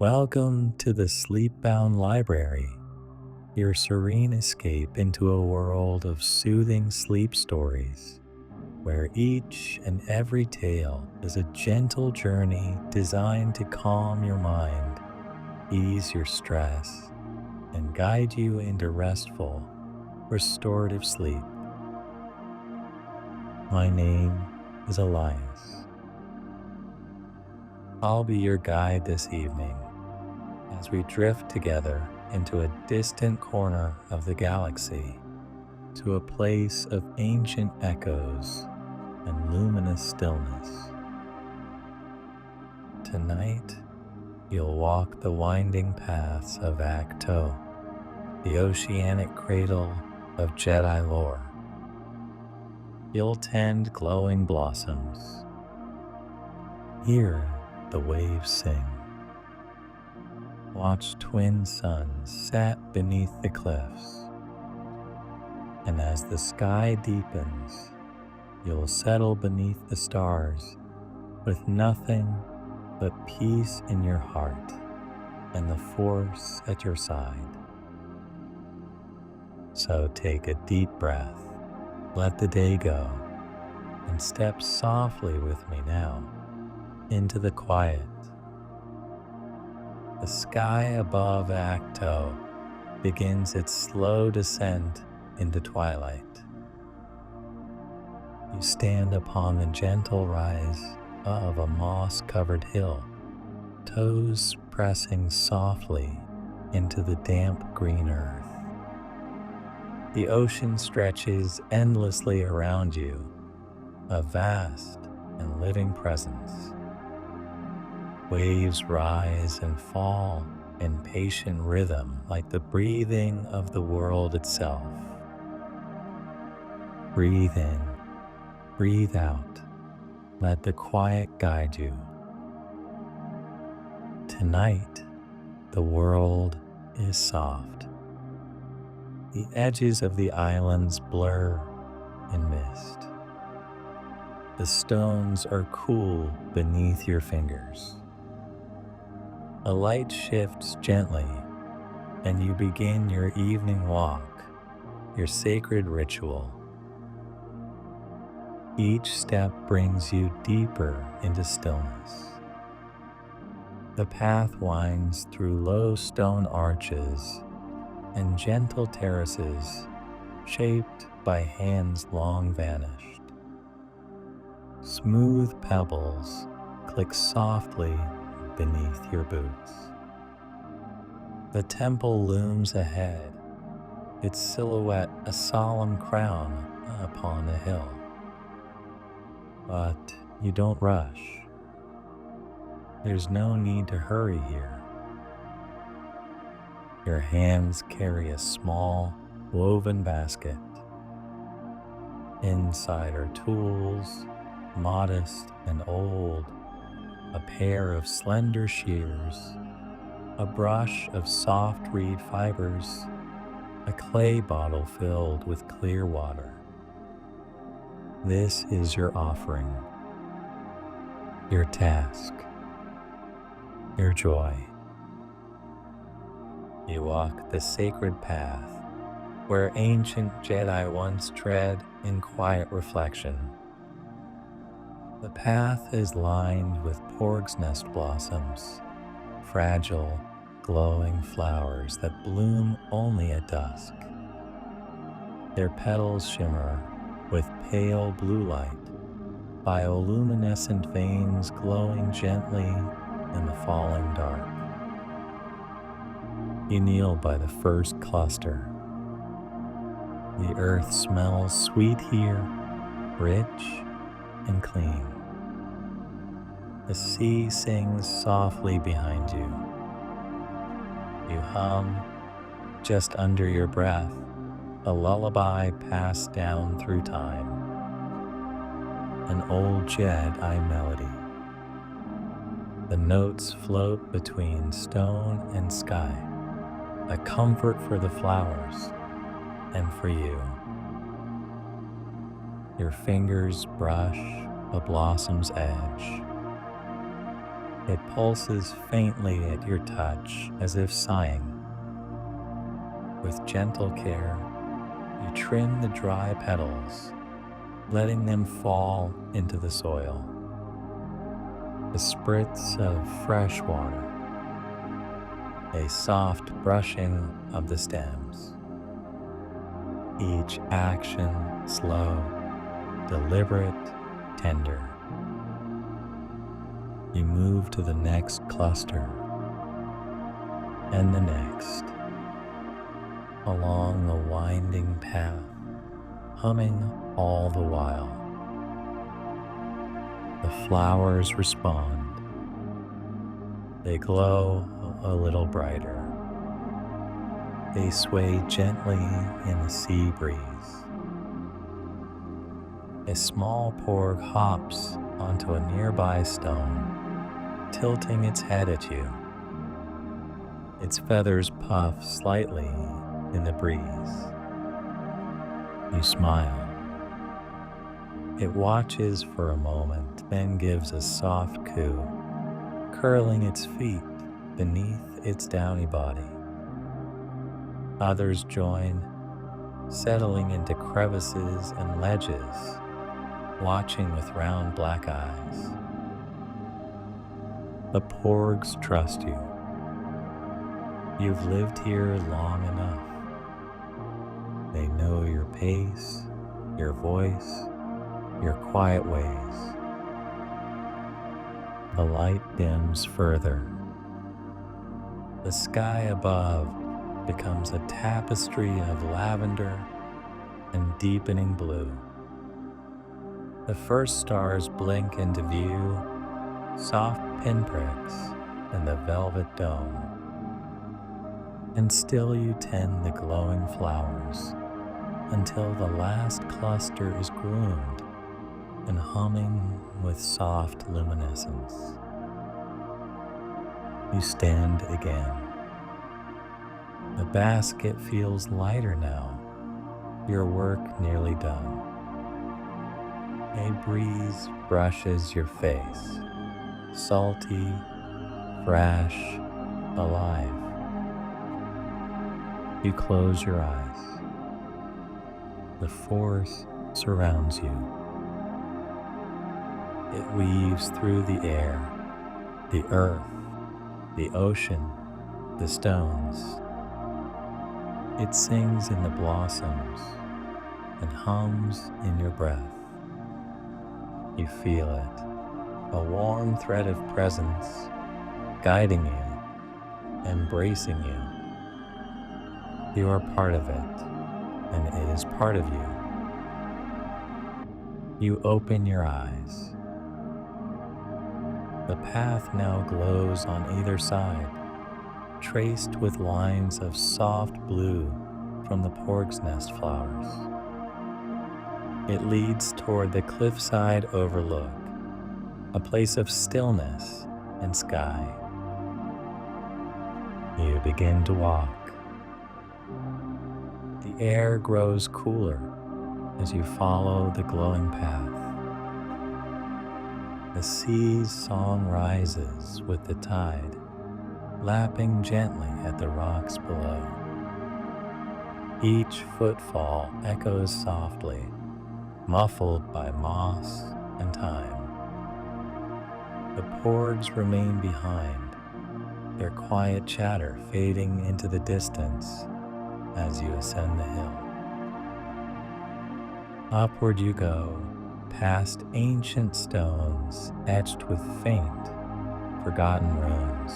Welcome to the SleepBound Library, your serene escape into a world of soothing sleep stories, where each and every tale is a gentle journey designed to calm your mind, ease your stress, and guide you into restful, restorative sleep. My name is Elias. I'll be your guide this evening as we drift together into a distant corner of the galaxy, to a place of ancient echoes and luminous stillness. Tonight, you'll walk the winding paths of Actto, the oceanic cradle of Jedi lore. You'll tend glowing blossoms, hear the waves sing, watch twin suns set beneath the cliffs, and as the sky deepens, you'll settle beneath the stars with nothing but peace in your heart and the force at your side. So take a deep breath, let the day go, and step softly with me now into the quiet. The sky above Actto begins its slow descent into twilight. You stand upon the gentle rise of a moss-covered hill, toes pressing softly into the damp green earth. The ocean stretches endlessly around you, a vast and living presence. Waves rise and fall in patient rhythm like the breathing of the world itself. Breathe in, breathe out, let the quiet guide you. Tonight, the world is soft. The edges of the islands blur in mist. The stones are cool beneath your fingers. A light shifts gently, and you begin your evening walk, your sacred ritual. Each step brings you deeper into stillness. The path winds through low stone arches and gentle terraces shaped by hands long vanished. Smooth pebbles click softly beneath your boots. The temple looms ahead, its silhouette a solemn crown upon the hill. But you don't rush. There's no need to hurry here. Your hands carry a small, woven basket. Inside are tools, modest and old, a pair of slender shears, a brush of soft reed fibers, a clay bottle filled with clear water. This is your offering, your task, your joy. You walk the sacred path where ancient Jedi once tread in quiet reflection. The path is lined with porg's nest blossoms, fragile, glowing flowers that bloom only at dusk. Their petals shimmer with pale blue light, bioluminescent veins glowing gently in the falling dark. You kneel by the first cluster. The earth smells sweet here, rich and clean. The sea sings softly behind you. You hum, just under your breath, a lullaby passed down through time, an old Jedi melody. The notes float between stone and sky, a comfort for the flowers and for you. Your fingers brush a blossom's edge. It pulses faintly at your touch as if sighing. With gentle care, you trim the dry petals, letting them fall into the soil. A spritz of fresh water, a soft brushing of the stems. Each action slow, deliberate, tender. You move to the next cluster and the next, along a winding path, humming all the while. The flowers respond. They glow a little brighter. They sway gently in the sea breeze. A small porg hops onto a nearby stone, tilting its head at you. Its feathers puff slightly in the breeze. You smile. It watches for a moment, then gives a soft coo, curling its feet beneath its downy body. Others join, settling into crevices and ledges, watching with round black eyes. The porgs trust you. You've lived here long enough. They know your pace, your voice, your quiet ways. The light dims further. The sky above becomes a tapestry of lavender and deepening blue. The first stars blink into view, soft pinpricks in the velvet dome. And still you tend the glowing flowers until the last cluster is groomed and humming with soft luminescence. You stand again. The basket feels lighter now, your work nearly done. A breeze brushes your face, salty, fresh, alive. You close your eyes. The force surrounds you. It weaves through the air, the earth, the ocean, the stones. It sings in the blossoms and hums in your breath. You feel it, a warm thread of presence guiding you, embracing you. You are part of it, and it is part of you. You open your eyes. The path now glows on either side, traced with lines of soft blue from the porg's nest flowers. It leads toward the cliffside overlook, a place of stillness and sky. You begin to walk. The air grows cooler as you follow the glowing path. The sea's song rises with the tide, lapping gently at the rocks below. Each footfall echoes softly, muffled by moss and time. The porgs remain behind, their quiet chatter fading into the distance as you ascend the hill. Upward you go, past ancient stones etched with faint, forgotten runes.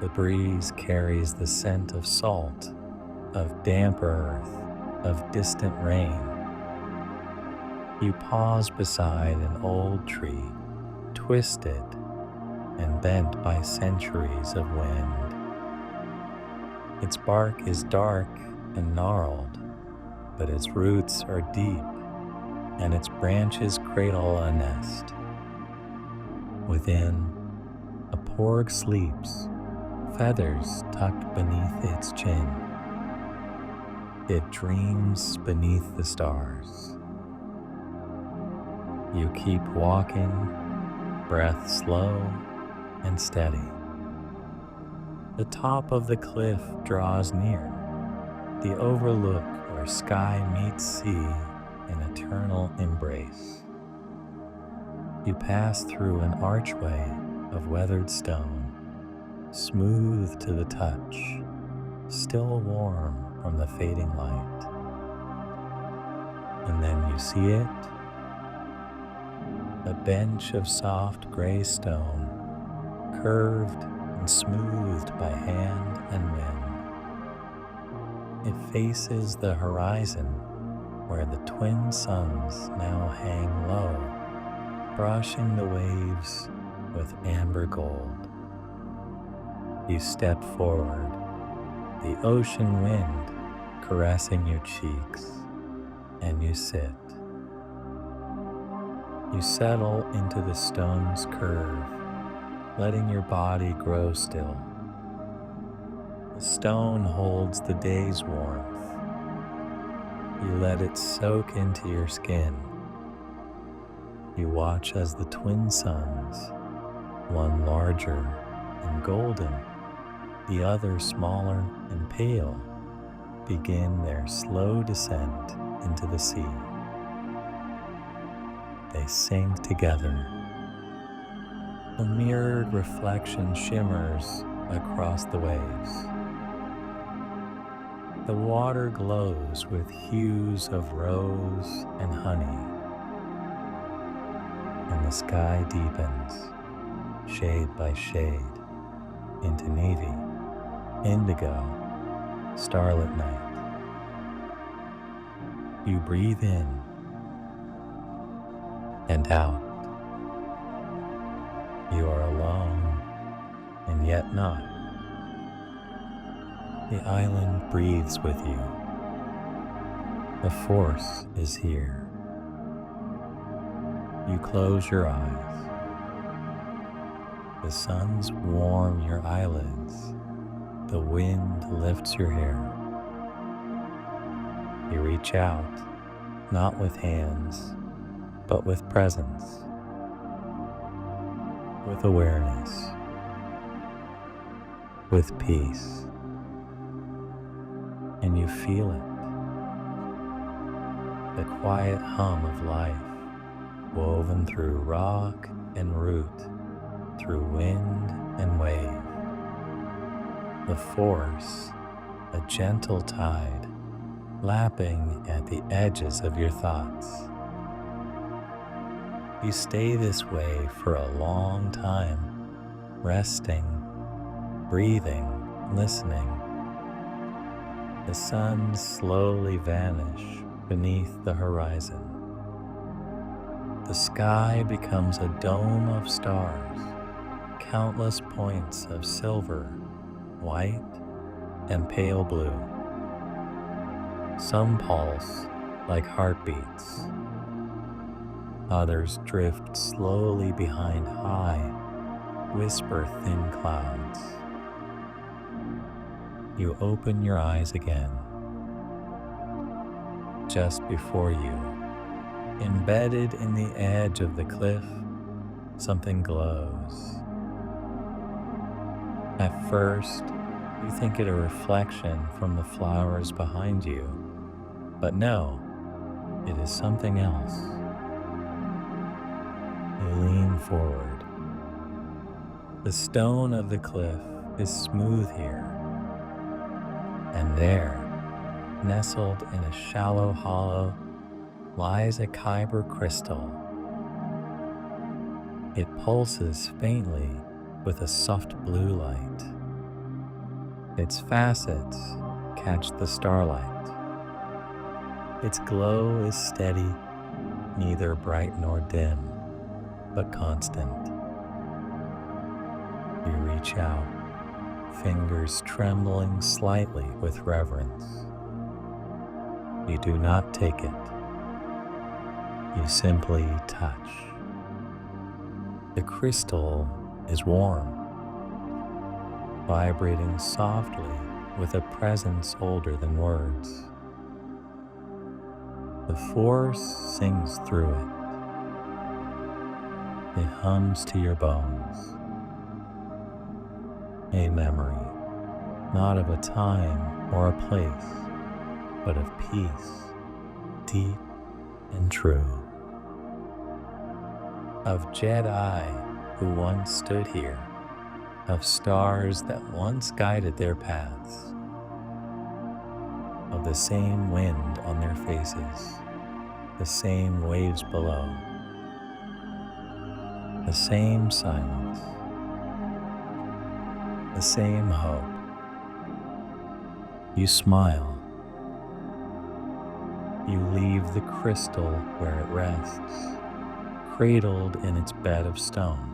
The breeze carries the scent of salt, of damp earth, of distant rain. You pause beside an old tree, twisted and bent by centuries of wind. Its bark is dark and gnarled, but its roots are deep, and its branches cradle a nest. Within, a porg sleeps, feathers tucked beneath its chin. It dreams beneath the stars. You keep walking, breath slow and steady. The top of the cliff draws near, the overlook where sky meets sea in eternal embrace. You pass through an archway of weathered stone, smooth to the touch, still warm from the fading light. And then you see it, a bench of soft gray stone, curved and smoothed by hand and wind. It faces the horizon where the twin suns now hang low, brushing the waves with amber gold. You step forward, the ocean wind caressing your cheeks, and you sit. You settle into the stone's curve, letting your body grow still. The stone holds the day's warmth. You let it soak into your skin. You watch as the twin suns, one larger and golden, the other smaller and pale, begin their slow descent into the sea. They sink together. A mirrored reflection shimmers across the waves. The water glows with hues of rose and honey, and the sky deepens, shade by shade, into navy, indigo, starlit night. You breathe in and out. You are alone, and yet not. The island breathes with you. The force is here. You close your eyes. The suns warm your eyelids. The wind lifts your hair. You reach out, not with hands, but with presence, with awareness, with peace. And you feel it, the quiet hum of life, woven through rock and root, through wind and wave. The force, a gentle tide, lapping at the edges of your thoughts. You stay this way for a long time, resting, breathing, listening. The suns slowly vanish beneath the horizon. The sky becomes a dome of stars, countless points of silver, white, and pale blue. Some pulse like heartbeats. Others drift slowly behind high, whisper thin clouds. You open your eyes again. Just before you, embedded in the edge of the cliff, something glows. At first, you think it a reflection from the flowers behind you, but no, it is something else. You lean forward. The stone of the cliff is smooth here, and there, nestled in a shallow hollow, lies a kyber crystal. It pulses faintly with a soft blue light. Its facets catch the starlight. Its glow is steady, neither bright nor dim, but constant. You reach out, fingers trembling slightly with reverence. You do not take it. You simply touch. The crystal is warm, vibrating softly with a presence older than words. The force sings through it. It hums to your bones. A memory, not of a time or a place, but of peace, deep and true. Of Jedi who once stood here, of stars that once guided their paths, of the same wind on their faces, the same waves below, the same silence, the same hope. You smile. You leave the crystal where it rests, cradled in its bed of stone.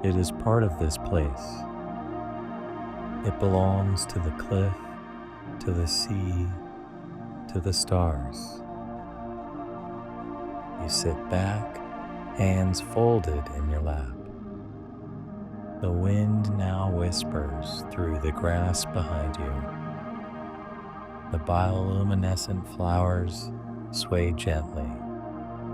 It is part of this place. It belongs to the cliff, to the sea, to the stars. You sit back, hands folded in your lap. The wind now whispers through the grass behind you. The bioluminescent flowers sway gently,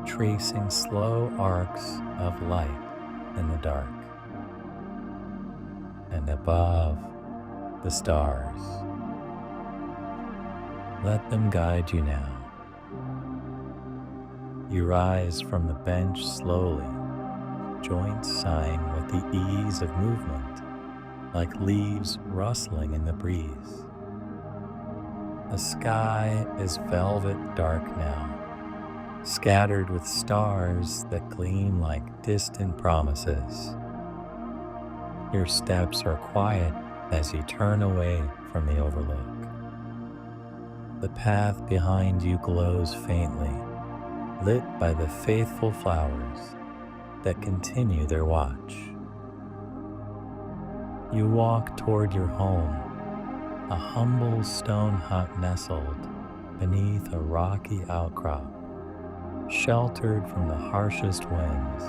tracing slow arcs of light in the dark. And above, the stars. Let them guide you now. You rise from the bench slowly, joints sighing with the ease of movement, like leaves rustling in the breeze. The sky is velvet dark now, scattered with stars that gleam like distant promises. Your steps are quiet as you turn away from the overlook. The path behind you glows faintly, lit by the faithful flowers that continue their watch. You walk toward your home, a humble stone hut nestled beneath a rocky outcrop, sheltered from the harshest winds.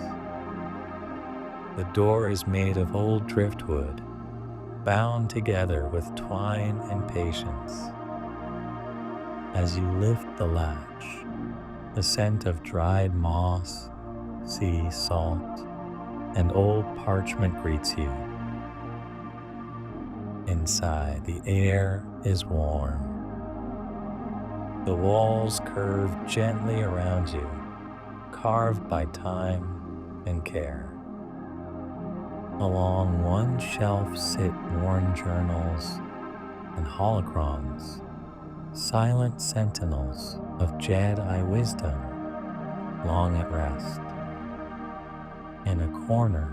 The door is made of old driftwood, bound together with twine and patience. As you lift the latch, the scent of dried moss, sea salt, and old parchment greets you. Inside, the air is warm. The walls curve gently around you, carved by time and care. Along one shelf sit worn journals and holocrons, silent sentinels of Jedi wisdom, long at rest. In a corner,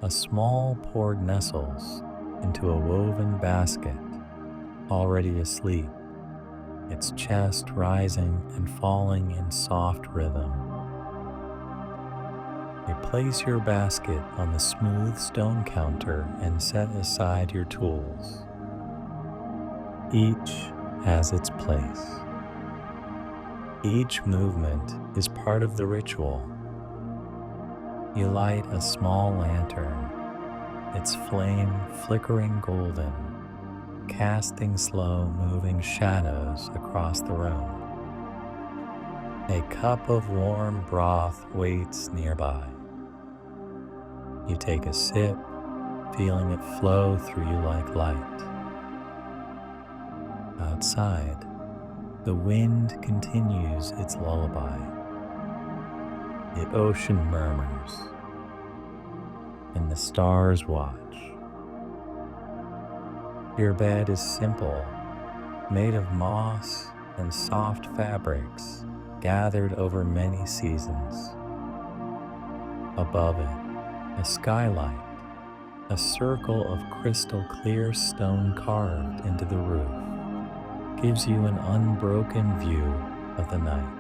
a small porg nestles into a woven basket, already asleep, its chest rising and falling in soft rhythm. You place your basket on the smooth stone counter and set aside your tools. Each has its place. Each movement is part of the ritual. You light a small lantern, its flame flickering golden, casting slow moving shadows across the room. A cup of warm broth waits nearby. You take a sip, feeling it flow through you like light. Outside, the wind continues its lullaby. The ocean murmurs, and the stars watch. Your bed is simple, made of moss and soft fabrics gathered over many seasons. Above it, a skylight, a circle of crystal clear stone carved into the roof, gives you an unbroken view of the night.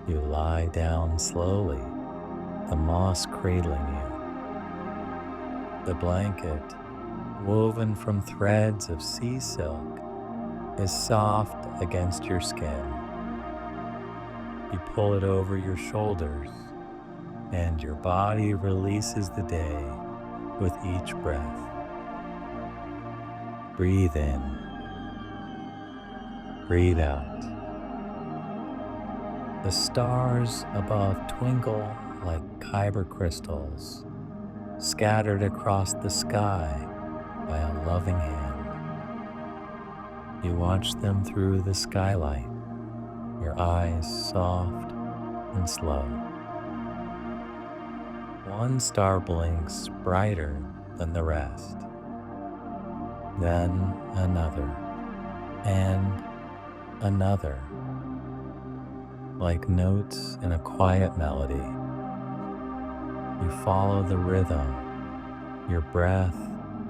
You lie down slowly, the moss cradling you. The blanket, woven from threads of sea silk, is soft against your skin. You pull it over your shoulders, and your body releases the day with each breath. Breathe in, breathe out. The stars above twinkle like kyber crystals scattered across the sky by a loving hand. You watch them through the skylight, your eyes soft and slow. One star blinks brighter than the rest, then another and another, like notes in a quiet melody. You follow the rhythm, your breath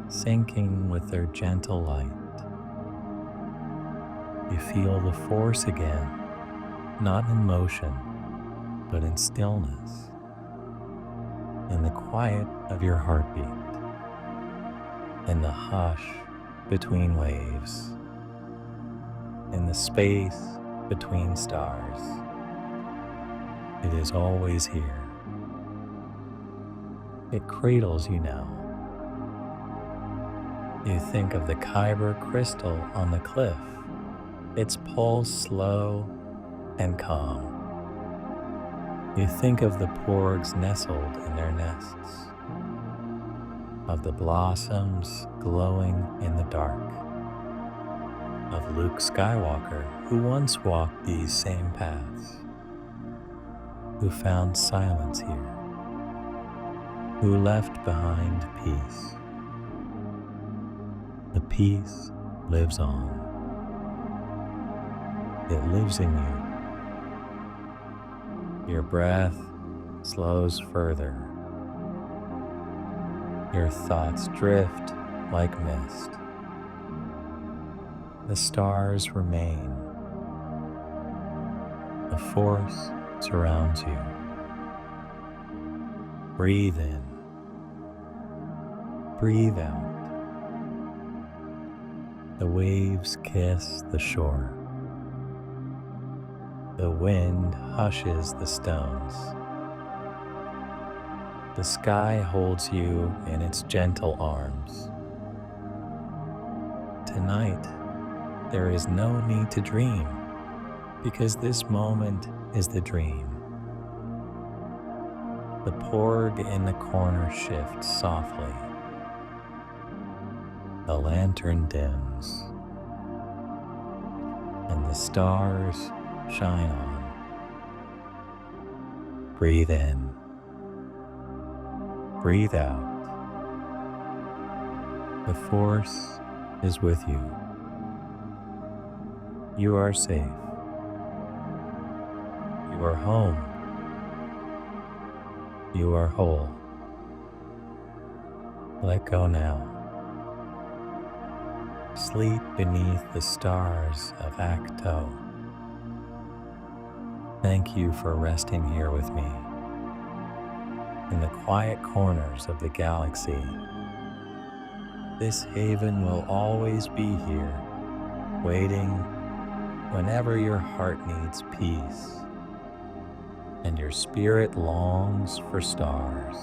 syncing with their gentle light. You feel the force again, not in motion, but in stillness, in the quiet of your heartbeat, in the hush between waves, in the space between stars. It is always here. It cradles you now. You think of the kyber crystal on the cliff, its pulse slow and calm. You think of the porgs nestled in their nests, of the blossoms glowing in the dark, of Luke Skywalker who once walked these same paths, who found silence here, who left behind peace. The peace lives on. It lives in you. Your breath slows further. Your thoughts drift like mist. The stars remain. The force surrounds you. Breathe in. Breathe out. The waves kiss the shore. The wind hushes the stones. The sky holds you in its gentle arms. Tonight, there is no need to dream, because this moment is the dream. The porg in the corner shifts softly. The lantern dims, and the stars shine on. Breathe in. Breathe out. The force is with you. You are safe. You are home. You are whole. Let go now. Sleep beneath the stars of Actto. Thank you for resting here with me, in the quiet corners of the galaxy. This haven will always be here, waiting whenever your heart needs peace and your spirit longs for stars.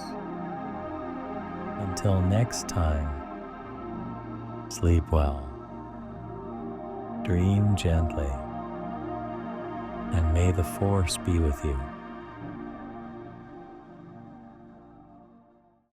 Until next time, sleep well, dream gently, and may the force be with you.